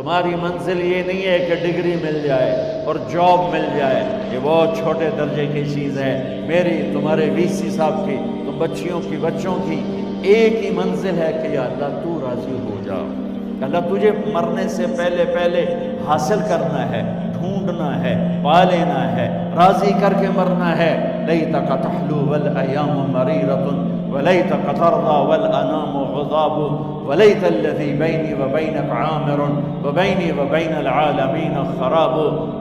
تمہاری منزل یہ نہیں ہے کہ ڈگری مل جائے اور جاب مل جائے، یہ بہت چھوٹے درجے کی چیز ہے۔ میری، تمہارے وی سی صاحب کی، تم بچیوں کی، بچوں کی ایک ہی منزل ہے کہ یا اللہ تو راضی ہو جا۔ اللہ تجھے مرنے سے پہلے پہلے حاصل کرنا ہے، ڈھونڈنا ہے، پا لینا ہے، راضی کر کے مرنا ہے۔ لیتک تحلو والایام مریرۃ ولیتک ترضی والانام غضاب ولیت الذی بینی وبینک عامر وبینی وبین العالمین خراب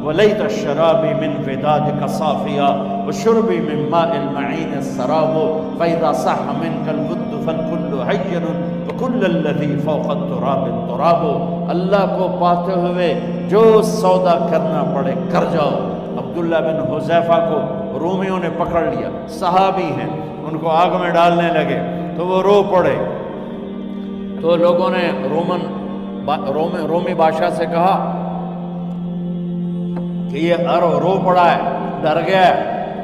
ولیت الشرابی من ودادک صافیا وشربی من ماء المعین السراب فاذا صح منک الود فالکل حین وکل الذی فوق التراب التراب۔ اللہ کو پاتے ہوئے جو سودا کرنا پڑے کر جاؤ۔ عبداللہ بن حذیفہ کو رومیوں نے پکڑ لیا، صحابی ہیں، ان کو آگ میں ڈالنے لگے تو وہ رو پڑے، تو لوگوں نے رومی بادشاہ سے کہا کہ یہ رو پڑا ہے، ڈر گیا ہے،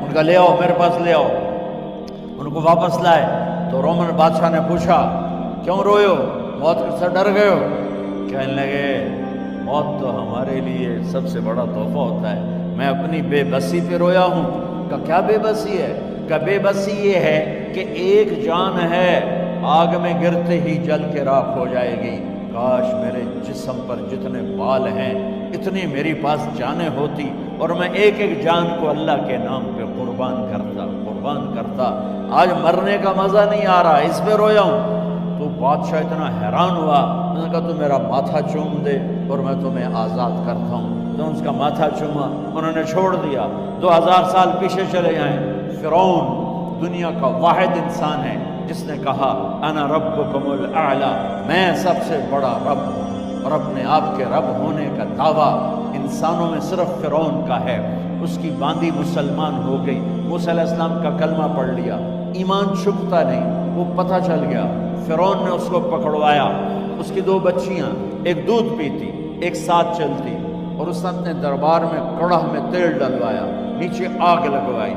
ان کا لے آؤ، میرے پاس لے آؤ۔ ان کو واپس لائے تو رومن بادشاہ نے پوچھا کیوں روئے ہو، موت سے ڈر گئے ہو؟ کہنے لگے موت تو ہمارے لیے سب سے بڑا تحفہ ہوتا ہے، میں اپنی بے بسی پہ رویا ہوں۔ کہ کیا بے بسی ہے؟ کہ بے بسی یہ ہے کہ ایک جان ہے آگ میں گرتے ہی جل کے راکھ ہو جائے گی، کاش میرے جسم پر جتنے بال ہیں اتنی میری پاس جانیں ہوتی اور میں ایک ایک جان کو اللہ کے نام پہ قربان کرتا۔ آج مرنے کا مزہ نہیں آ رہا، اس پہ رویا ہوں۔ تو بادشاہ اتنا حیران ہوا، انہوں نے کہا تو میرا ماتھا چوم دے اور میں تمہیں آزاد کرتا ہوں۔ تو اس کا ماتھا چوما، انہوں نے چھوڑ دیا۔ 2000 سال پیچھے چلے جائیں، فرعون دنیا کا واحد انسان ہے جس نے کہا انا ربکم الاعلی، میں سب سے بڑا رب ہوں، اور اپنے آپ کے رب ہونے کا دعویٰ انسانوں میں صرف فرعون کا ہے۔ اس کی باندی مسلمان ہو گئی، موسیٰ علیہ السلام کا کلمہ پڑھ لیا، ایمان چھپتا نہیں، وہ پتہ چل گیا۔ فرعون نے اس کو پکڑوایا، اس کی 2 بچیاں، ایک دودھ پیتی ایک ساتھ چلتی، اور اس نے اپنے دربار میں کڑاہ میں تیل ڈلوایا، نیچے آگ لگوائی،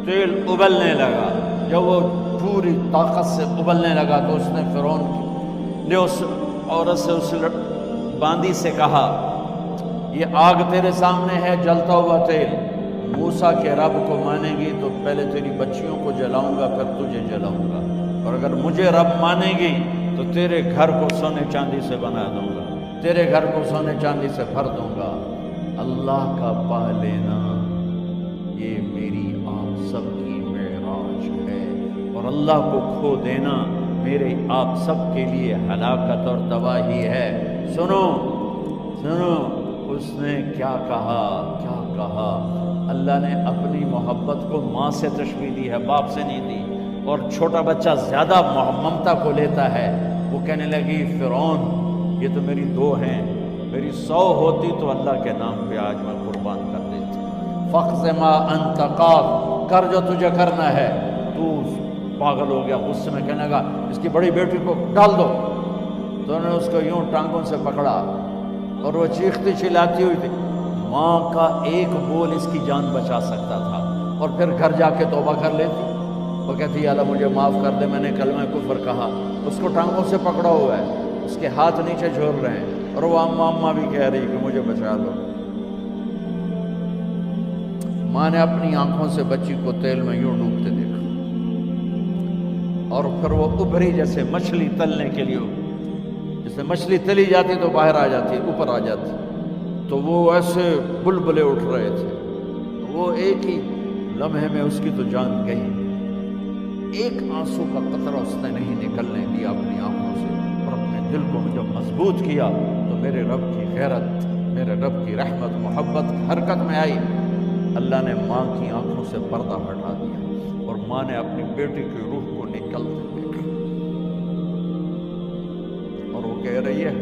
تیل ابلنے لگا۔ جب وہ پوری طاقت سے ابلنے لگا تو اس نے فرعون نے اس عورت سے، اس باندی سے کہا یہ آگ تیرے سامنے ہے، جلتا ہوا تیل، موسیٰ کے رب کو مانے گی تو پہلے تیری بچیوں کو جلاؤں گا، پھر تجھے جلاؤں گا، اور اگر مجھے رب مانے گی تو تیرے گھر کو سونے چاندی سے بنا دوں گا، تیرے گھر کو سونے چاندی سے بھر دوں گا۔ اللہ کا پا لینا یہ میری آپ سب کی معراج ہے، اور اللہ کو کھو دینا میرے آپ سب کے لیے ہلاکت اور تباہی ہے۔ سنو سنو، اس نے کیا کہا، کیا کہا؟ اللہ نے اپنی محبت کو ماں سے تشبیہ دی ہے، باپ سے نہیں دی، اور چھوٹا بچہ زیادہ ممتا کو لیتا ہے۔ وہ کہنے لگی فرعون یہ تو میری 2 ہیں، میری 100 ہوتی تو اللہ کے نام پہ آج میں قربان کر دیتی۔ فَاقْضِ مَا أَنْتَ قَاضٍ، کر جو تجھے کرنا ہے۔ تو پاگل ہو گیا، غصے میں کہنے لگا اس کی بڑی بیٹی کو ڈال دو۔ تو انہوں نے اس کو یوں ٹانگوں سے پکڑا اور وہ چیختی چلاتی ہوئی تھی۔ ماں کا ایک بول اس کی جان بچا سکتا تھا، اور پھر گھر جا کے توبہ کر لیتی۔ وہ کہتی یا اللہ مجھے معاف کر دے، میں نے کلمہ کفر کہا۔ اس کو ٹانگوں سے پکڑا ہوا ہے، اس کے ہاتھ نیچے جھول رہے ہیں، اور وہ اماں بھی کہہ رہی کہ مجھے بچا دو۔ ماں نے اپنی آنکھوں سے بچی کو تیل میں یوں ڈوبتے دیکھا، اور پھر وہ ابھری جیسے مچھلی تلنے کے لیے، جیسے مچھلی تلی جاتی تو باہر آ جاتی، اوپر آ جاتی، تو وہ ایسے بلبلے اٹھ رہے تھے۔ وہ ایک ہی لمحے میں اس کی تو جان گئی، ایک آنسو کا قطرہ اس نے نہیں نکلنے دیا اپنی آنکھوں سے، اور اپنے دل کو جب مضبوط کیا تو میرے رب کی غیرت، میرے رب کی رحمت، محبت حرکت میں آئی۔ اللہ نے ماں کی آنکھوں سے پردہ ہٹا دیا، اور ماں نے اپنی بیٹی کی روح کو نکلتے دیکھا، اور وہ کہہ رہی ہے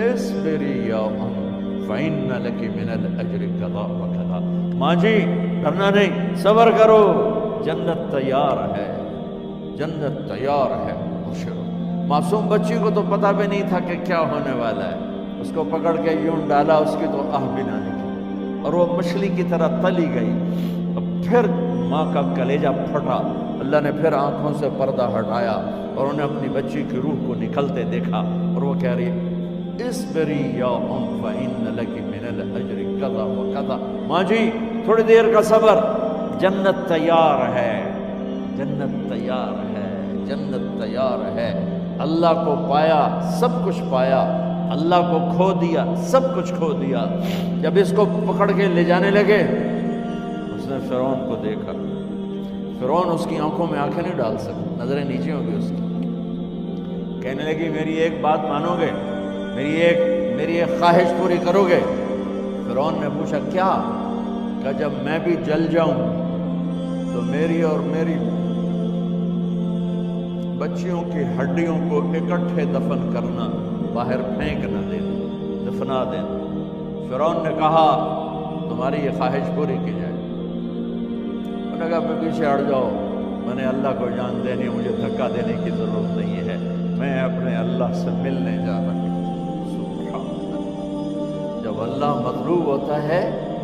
اصبری یا ام فإن لک من الأجر کذا وکذا۔ ماں جی ڈرنا نہیں، صبر کرو، جنت تیار ہے، جنت تیار ہے، خوشو۔ معصوم بچی کو تو پتہ بھی نہیں تھا کہ کیا ہونے والا ہے، اس کو پکڑ کے یوں ڈالا، اس کی تو آہ بھی نہ نکلی، اور وہ مچھلی کی طرح تلی گئی۔ پھر ماں کا کلیجہ پھٹا، اللہ نے پھر آنکھوں سے پردہ ہٹایا، اور انہیں اپنی بچی کی روح کو نکلتے دیکھا، اور وہ کہہ رہی اسبری یا فإن لک من الاجر کذا وکذا، ماں جی تھوڑی دیر کا صبر، جنت تیار ہے، جنت تیار ہے، جنت تیار ہے۔ اللہ کو پایا سب کچھ پایا، اللہ کو کھو دیا سب کچھ کھو دیا۔ جب اس کو پکڑ کے لے جانے لگے، اس نے فرعون کو دیکھا، فرعون اس کی آنکھوں میں آنکھیں نہیں ڈال سکتا، نظریں نیچے ہوں گی اس کی۔ کہنے لگی میری ایک بات مانو گے، میری ایک خواہش پوری کرو گے؟ فرعون نے پوچھا کیا؟ کہ جب میں بھی جل جاؤں تو میری اور میری بچیوں کی ہڈیوں کو اکٹھے دفن کرنا، باہر پھینک نہ دینا، دفنا دینا۔ فرعون نے کہا تمہاری یہ خواہش پوری کی جائے۔ انہوں نے کہا میں پیچھے ہٹ جاؤ، میں نے اللہ کو جان دینی، مجھے دھکا دینے کی ضرورت نہیں ہے، میں اپنے اللہ سے ملنے جا رہا ہوں۔ جب اللہ مطلوب ہوتا ہے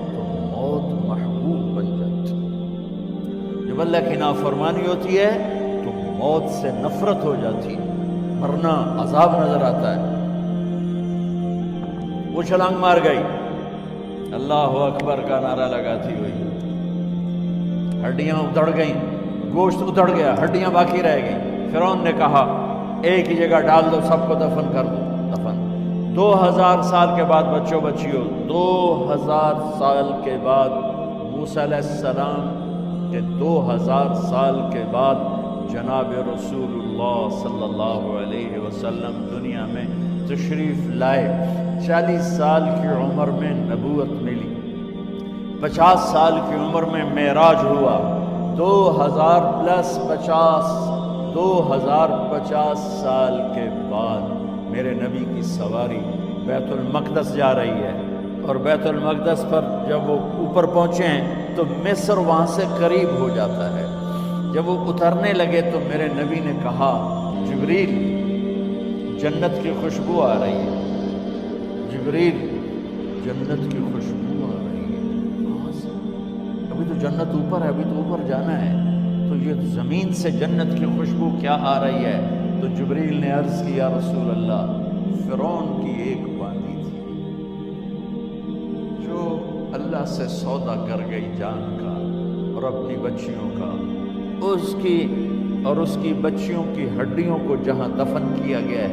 تو موت محبوب بن جاتی، جب اللہ کی نافرمانی ہوتی ہے تو موت سے نفرت ہو جاتی، مرنا عذاب نظر آتا ہے۔ وہ چھلانگ مار گئی، اللہ اکبر کا نعرہ لگاتی ہوئی، ہڈیاں اتڑ گئیں، گوشت اتڑ گیا، ہڈیاں باقی رہ گئیں۔ فرعون نے کہا ایک ہی جگہ ڈال دو، سب کو دفن کر دو۔ دفن 2000 سال کے بعد بچوں بچیوں، 2000 سال کے بعد موسیٰ علیہ السلام کے 2000 سال کے بعد جناب رسول اللہ صلی اللہ علیہ وسلم دنیا میں تشریف لائے۔ 40 سال کی عمر میں نبوت ملی، 50 سال کی عمر میں معراج ہوا، 2050 سال کے بعد میرے نبی کی سواری بیت المقدس جا رہی ہے، اور بیت المقدس پر جب وہ اوپر پہنچے ہیں تو مصر وہاں سے قریب ہو جاتا ہے۔ جب وہ اترنے لگے تو میرے نبی نے کہا جبریل جنت کی خوشبو آ رہی ہے، جبریل جنت کی خوشبو آ رہی ہے۔ کہاں سے؟ ابھی تو جنت اوپر ہے، ابھی تو اوپر جانا ہے، تو یہ زمین سے جنت کی خوشبو کیا آ رہی ہے؟ تو جبریل نے عرض کیا رسول اللہ فرعون کی ایک باندی تھی جو اللہ سے سودا کر گئی جان کا اور اپنی بچیوں کا، اس کی بچیوں کی ہڈیوں کو جہاں دفن کیا گیا ہے،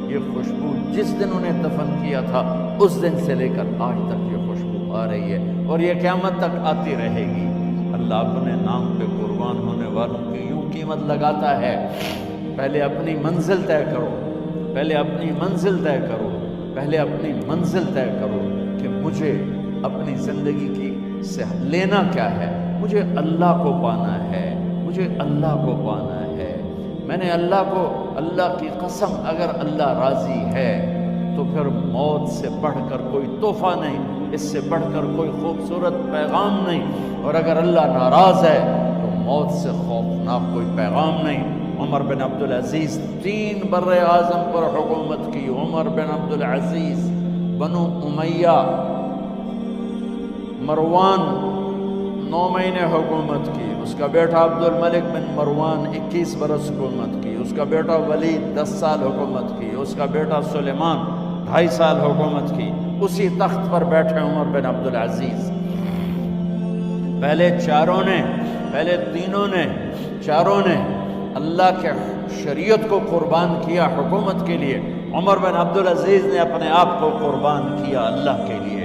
یہ خوشبو جس دن انہیں دفن کیا تھا اس دن سے لے کر آج تک یہ خوشبو آ رہی ہے، اور یہ قیامت تک آتی رہے گی۔ اللہ اپنے نام پہ قربان ہونے والوں کی یوں قیمت لگاتا ہے، پہلے اپنی منزل طے کرو، پہلے اپنی منزل طے کرو، پہلے اپنی منزل طے کرو کہ مجھے اپنی زندگی کی سے لینا کیا ہے، مجھے اللہ کو پانا ہے، مجھے اللہ کو پانا ہے۔ میں نے اللہ کی قسم، اگر اللہ راضی ہے تو پھر موت سے بڑھ کر کوئی تحفہ نہیں، اس سے بڑھ کر کوئی خوبصورت پیغام نہیں، اور اگر اللہ ناراض ہے تو موت سے خوفناک کوئی پیغام نہیں۔ عمر بن عبدالعزیز 3 بر اعظم پر حکومت کی، عمر بن عبدالعزیز، بنو امیہ، مروان 9 مہینے حکومت کی، اس کا بیٹا عبد الملک بن مروان 21 برس حکومت کی، اس کا بیٹا ولید 10 سال حکومت کی، اس کا بیٹا سلیمان 2.5 سال حکومت کی۔ اسی تخت پر بیٹھے عمر بن عبدالعزیز۔ پہلے چاروں نے اللہ کے شریعت کو قربان کیا حکومت کے لیے، عمر بن عبدالعزیز نے اپنے آپ کو قربان کیا اللہ کے لیے،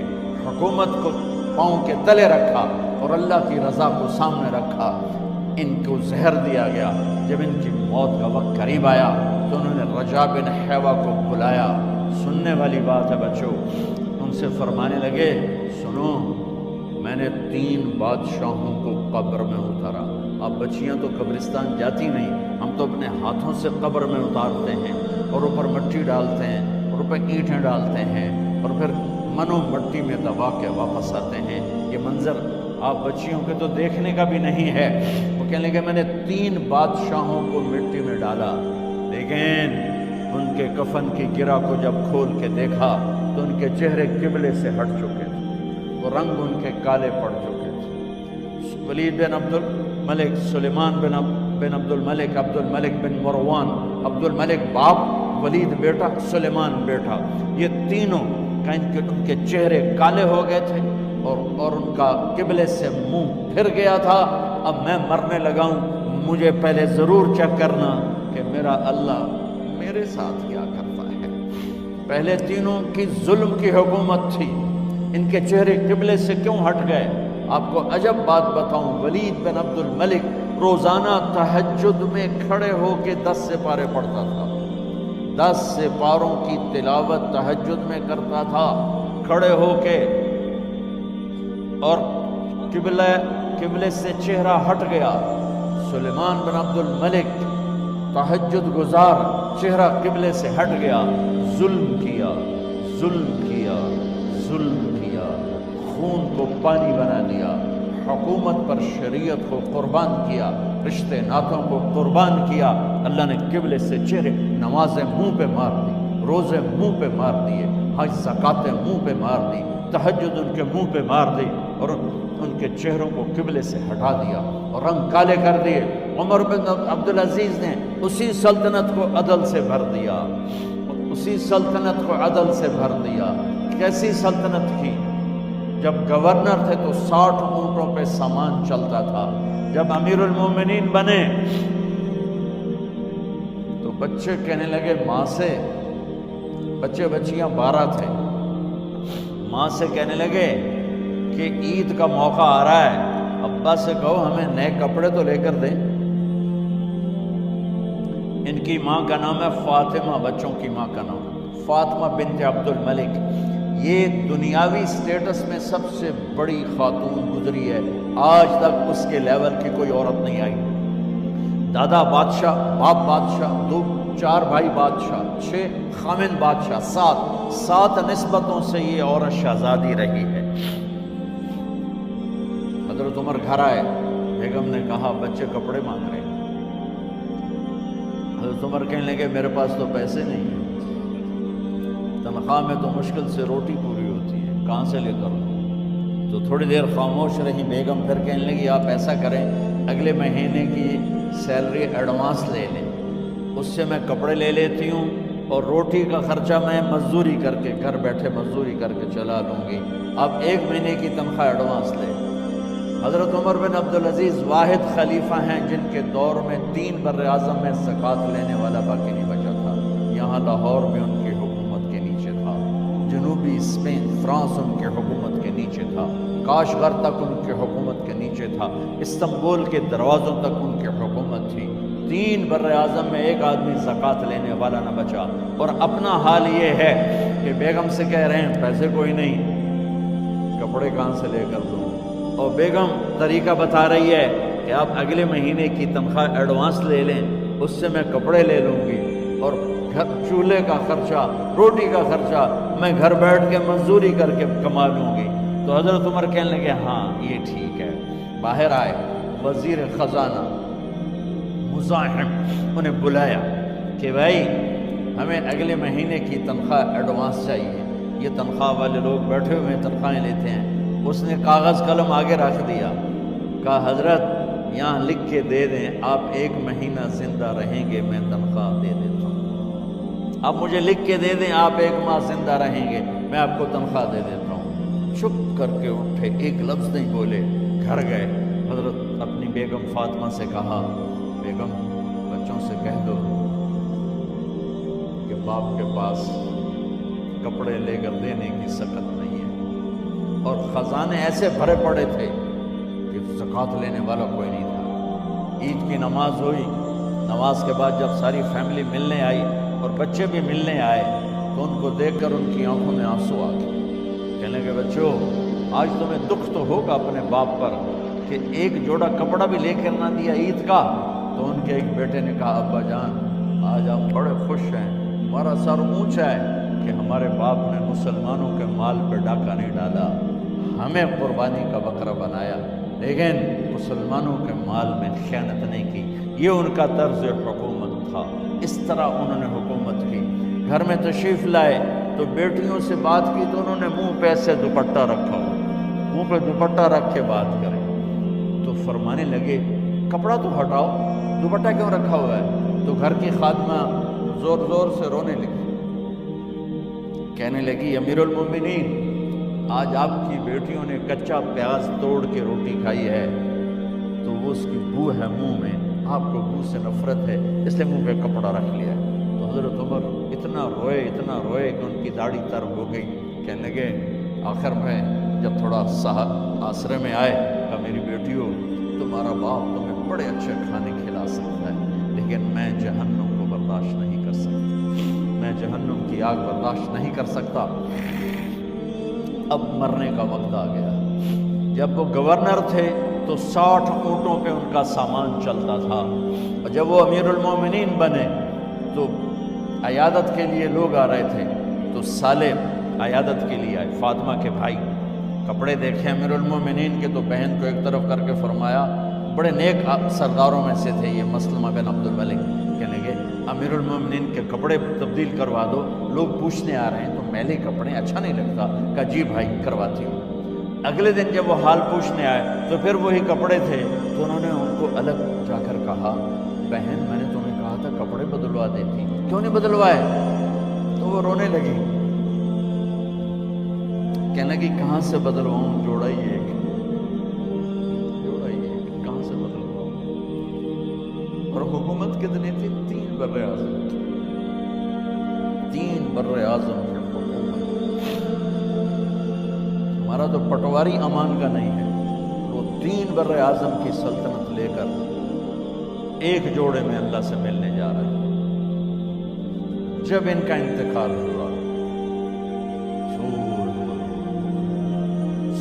حکومت کو پاؤں کے تلے رکھا اور اللہ کی رضا کو سامنے رکھا۔ ان کو زہر دیا گیا، جب ان کی موت کا وقت قریب آیا تو انہوں نے رجا بن حیوہ کو بلایا۔ سننے والی بات ہے بچوں، ان سے فرمانے لگے سنو، میں نے 3 بادشاہوں کو قبر میں اتارا۔ اب بچیاں تو قبرستان جاتی نہیں، ہم تو اپنے ہاتھوں سے قبر میں اتارتے ہیں اور اوپر مٹی ڈالتے ہیں اور اوپر اینٹیں ڈالتے ہیں اور پھر منو مٹی میں دبا کے واپس آتے ہیں۔ یہ منظر آپ بچیوں کے تو دیکھنے کا بھی نہیں ہے۔ وہ کہنے لگے میں نے 3 بادشاہوں کو مٹی میں ڈالا، لیکن ان کے کفن کی گرہ کو جب کھول کے دیکھا تو ان کے چہرے قبلے سے ہٹ چکے تھے، وہ رنگ ان کے کالے پڑ چکے تھے۔ ولید بن عبد الملک، سلیمان بن عبد الملک، عبد الملک بن مروان، عبد الملک باپ، ولید بیٹا، سلیمان بیٹا، یہ تینوں کا ان کے چہرے کالے ہو گئے تھے اور ان کا قبلے سے منہ پھر گیا تھا۔ اب میں مرنے لگا ہوں، مجھے پہلے ضرور چیک کرنا کہ میرا اللہ میرے ساتھ کیا کرتا ہے۔ پہلے تینوں کی ظلم کی حکومت تھی، ان کے چہرے قبلے سے کیوں ہٹ گئے؟ آپ کو عجب بات بتاؤں، ولید بن عبد الملک روزانہ تہجد میں کھڑے ہو کے 10 سپارے پڑھتا تھا، 10 سپاروں کی تلاوت تہجد میں کرتا تھا کھڑے ہو کے، اور قبلے سے چہرہ ہٹ گیا۔ سلیمان بن عبد الملک تہجد گزار، چہرہ قبلے سے ہٹ گیا، ظلم کیا، ظلم کیا، ظلم کیا، خون کو پانی بنا دیا، حکومت پر شریعت کو قربان کیا، رشتے ناتوں کو قربان کیا۔ اللہ نے قبلے سے چہرے، نمازیں منہ پہ مار دی، روزے منہ پہ مار دیے، حج زکاتیں منہ پہ مار دی، تہجد ان کے منہ پہ مار دی، اور ان کے چہروں کو قبلے سے ہٹا دیا اور رنگ کالے کر دیے۔ عمر بن عبدالعزیز نے اسی سلطنت کو عدل سے بھر دیا، اسی سلطنت کو عدل سے بھر دیا۔ کیسی سلطنت کی؟ جب گورنر تھے تو 60 اونٹوں پہ سامان چلتا تھا، جب امیر المومنین بنے تو بچے کہنے لگے ماں سے، بچے بچیاں 12 تھے، ماں سے کہنے لگے کہ عید کا موقع آ رہا ہے، ابا سے کہو ہمیں نئے کپڑے تو لے کر دیں۔ ان کی ماں کا نام ہے فاطمہ، بچوں کی ماں کا نام فاطمہ بنت عبد الملک۔ یہ دنیاوی سٹیٹس میں سب سے بڑی خاتون گزری ہے، آج تک اس کے لیول کی کوئی عورت نہیں آئی۔ دادا بادشاہ، باپ بادشاہ، 4 بھائی بادشاہ، 6 خامن بادشاہ، 7 نسبتوں سے یہ عورت شہزادی رہی ہے۔ حضرت عمر گھر آئے، بیگم نے کہا بچے کپڑے مانگ رہے ہیں۔ حضرت عمر کہنے لگے میرے پاس تو پیسے نہیں ہیں، تنخواہ میں تو مشکل سے روٹی پوری ہوتی ہے، کہاں سے لے کر دوں؟ تو تھوڑی دیر خاموش رہی بیگم، پھر کہنے لگی آپ ایسا کریں اگلے مہینے کی سیلری ایڈوانس لے لیں، اس سے میں کپڑے لے لیتی ہوں اور روٹی کا خرچہ میں مزدوری کر کے گھر بیٹھے مزدوری کر کے چلا لوں گی، آپ 1 مہینے کی تنخواہ ایڈوانس لیں۔ حضرت عمر بن عبدالعزیز واحد خلیفہ ہیں جن کے دور میں 3 بر اعظم میں زکوٰۃ لینے والا باقی نہیں بچا تھا۔ یہاں لاہور میں ان کی حکومت کے نیچے تھا، جنوبی اسپین فرانس ان کے حکومت کے نیچے تھا، کاشغر تک ان کے حکومت کے نیچے تھا، استنبول کے دروازوں تک ان کی حکومت تھی۔ 3 بر اعظم میں ایک آدمی زکوٰۃ لینے والا نہ بچا، اور اپنا حال یہ ہے کہ بیگم سے کہہ رہے ہیں پیسے کوئی نہیں، کپڑے کہاں سے لے کر دوں؟ اور بیگم طریقہ بتا رہی ہے کہ آپ اگلے مہینے کی تنخواہ ایڈوانس لے لیں، اس سے میں کپڑے لے لوں گی، اور چولہے کا خرچہ، روٹی کا خرچہ میں گھر بیٹھ کے مزدوری کر کے کما لوں گی۔ تو حضرت عمر کہنے لگے ہاں یہ ٹھیک ہے۔ باہر آئے وزیر خزانہ مزاحم، انہیں بلایا کہ بھائی ہمیں اگلے مہینے کی تنخواہ ایڈوانس چاہیے، یہ تنخواہ والے لوگ بیٹھے ہوئے تنخواہیں لیتے ہیں۔ اس نے کاغذ قلم آگے رکھ دیا، کہا حضرت یہاں لکھ کے دے دیں، آپ 1 مہینہ زندہ رہیں گے میں تنخواہ دے دیتا ہوں، آپ مجھے لکھ کے دے دیں آپ 1 ماہ زندہ رہیں گے میں آپ کو تنخواہ دے دیتا ہوں۔ چپ کر کے اٹھے، ایک لفظ نہیں بولے، گھر گئے۔ حضرت اپنی بیگم فاطمہ سے کہا بیگم بچوں سے کہہ دو کہ باپ کے پاس کپڑے لے کر دینے کی سخت نہیں ہے، اور خزانے ایسے بھرے پڑے تھے کہ زکوٰۃ لینے والا کوئی نہیں تھا۔ عید کی نماز ہوئی، نماز کے بعد جب ساری فیملی ملنے آئی اور بچے بھی ملنے آئے تو ان کو دیکھ کر ان کی آنکھوں میں آنسو آ گئے۔ کہنے لگے بچوں آج تمہیں دکھ تو ہوگا اپنے باپ پر کہ ایک جوڑا کپڑا بھی لے کر نہ دیا عید کا۔ تو ان کے ایک بیٹے نے کہا ابا جان آج ہم بڑے خوش ہیں، ہمارا سر اونچا ہے کہ ہمارے باپ نے مسلمانوں کے مال پہ ڈاکہ نہیں ڈالا، ہمیں قربانی کا بکرا بنایا، لیکن مسلمانوں کے مال میں خیانت نہیں کی۔ یہ ان کا طرز حکومت تھا، اس طرح انہوں نے حکومت کی۔ گھر میں تشریف لائے تو بیٹیوں سے بات کی تو انہوں نے منہ پہ ایسے دوپٹہ رکھا ہوا، منہ پہ دوپٹہ رکھ کے بات کرے تو فرمانے لگے کپڑا تو ہٹاؤ، دوپٹہ کیوں رکھا ہوا ہے؟ تو گھر کی خادمہ زور زور سے رونے لگی، کہنے لگی امیر المومنین، آج آپ کی بیٹیوں نے کچا پیاز توڑ کے روٹی کھائی ہے تو وہ اس کی بو ہے منہ میں، آپ کو بو سے نفرت ہے اس لیے منہ پہ کپڑا رکھ لیا ہے۔ تو حضرت عمر اتنا روئے کہ ان کی داڑھی تر ہو گئی۔ کہنے لگے آخر میں جب تھوڑا آسرے میں آئے، کہا میری بیٹیوں، تمہارا باپ تمہیں بڑے اچھے کھانے کھلا سکتا ہے لیکن میں جہنم کو برداشت نہیں کر سکتا، میں جہنم کی آگ برداشت نہیں کر سکتا۔ اب مرنے کا وقت آ گیا۔ جب وہ گورنر تھے تو 60 اونٹوں پہ ان کا سامان چلتا تھا، اور جب وہ امیر المومنین بنے تو عیادت کے لیے لوگ آ رہے تھے، تو سالے عیادت کے لیے آئے، فاطمہ کے بھائی، کپڑے دیکھے امیر المومنین کے تو بہن کو ایک طرف کر کے فرمایا، بڑے نیک سرداروں میں سے تھے یہ مسلمہ بن عبد الملک، کہنے لگے امیر المومنین کے کپڑے تبدیل کروا دو، لوگ پوچھنے آ رہے ہیں تو میلے کپڑے اچھا نہیں لگتا۔ کہا جی بھائی کرواتی ہوں۔ اگلے دن جب وہ حال پوچھنے آئے تو پھر وہی کپڑے تھے، تو انہوں نے ان کو الگ جا کر کہا بہن میں نے تمہیں کہا تھا کپڑے بدلوا دیتی، کیوں نہیں بدلوائے؟ تو وہ رونے لگی، کہنے لگی کہاں سے بدلواؤں، جوڑا ہی ایک، کہاں سے بدلواؤں؟ اور حکومت کتنی تھی؟ 3 بر اعظم، 3 بر اعظم کی حکومت۔ ہمارا تو پٹواری امان کا نہیں ہے، وہ 3 بر اعظم کی سلطنت لے کر ایک جوڑے میں اللہ سے ملنے جا رہے ہیں۔ جب ان کا انتقال ہوا،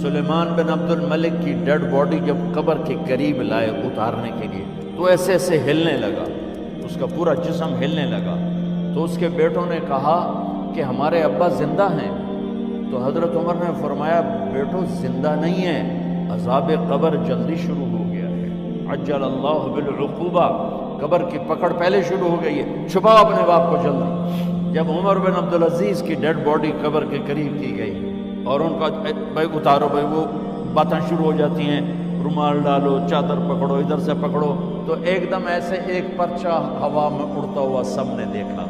سلیمان بن عبد الملک کی ڈیڈ باڈی جب قبر کے قریب لائے اتارنے کے لیے تو ایسے ایسے ہلنے لگا، اس کا پورا جسم ہلنے لگا۔ تو اس کے بیٹوں نے کہا کہ ہمارے ابا زندہ ہیں، تو حضرت عمر نے فرمایا بیٹو زندہ نہیں ہیں، عذاب قبر جلدی شروع ہو گیا ہے، عجل اللہ بالعقوبہ، قبر کی پکڑ پہلے شروع ہو گئی ہے، چھپاؤ اپنے باپ کو جلدی۔ جب عمر بن عبدالعزیز کی ڈیڈ باڈی قبر کے قریب کی گئی اور ان کا بھائی اتارو، بھائی وہ باتیں شروع ہو جاتی ہیں، رومال ڈالو، چادر پکڑو، ادھر سے پکڑو، تو ایک دم ایسے ایک پرچہ ہوا میں اڑتا ہوا سب نے دیکھا،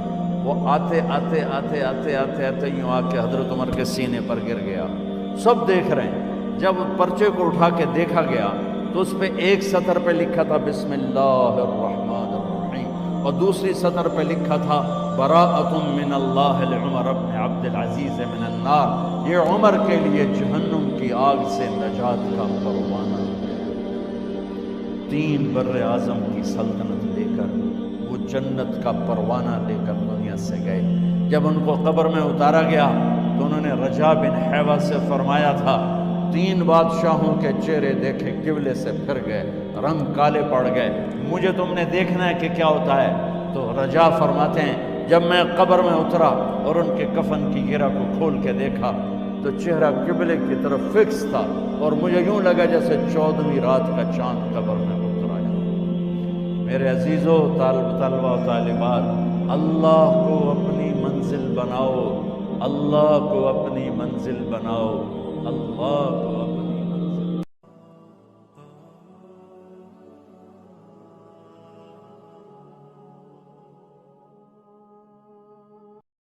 وہ آتے آتے آتے آتے آتے آتے یوں آ کے حضرت عمر کے سینے پر گر گیا۔ سب دیکھ رہے ہیں۔ جب پرچے کو اٹھا کے دیکھا گیا تو اس پہ ایک سطر پہ لکھا تھا بسم اللہ الرحمن الرحیم، اور دوسری سطر پہ لکھا تھا براءۃ من اللہ لعمر بن عبد العزیز من النار، یہ عمر کے لیے جہنم کی آگ سے نجات کا پروانہ۔ 3 بر اعظم کی سلطنت لے کر وہ جنت کا پروانہ لے کر دنیا سے گئے۔ جب ان کو قبر میں اتارا گیا تو انہوں نے رجا بن حیوہ سے فرمایا تھا 3 بادشاہوں کے چہرے دیکھے قبلے سے پھر گئے، رنگ کالے پڑ گئے، مجھے تم نے دیکھنا ہے کہ کیا ہوتا ہے؟ تو رجا فرماتے ہیں جب میں قبر میں اترا اور ان کے کفن کی گرہ کو کھول کے دیکھا تو چہرہ قبلے کی طرف فکس تھا، اور مجھے یوں لگا جیسے 14ویں رات کا چاند قبر میں اترا ہے۔ میرے عزیزو، طلبہ و طالبات، اللہ کو اپنی منزل بناؤ، اللہ کو اپنی منزل بناؤ، اللہ کو اپنی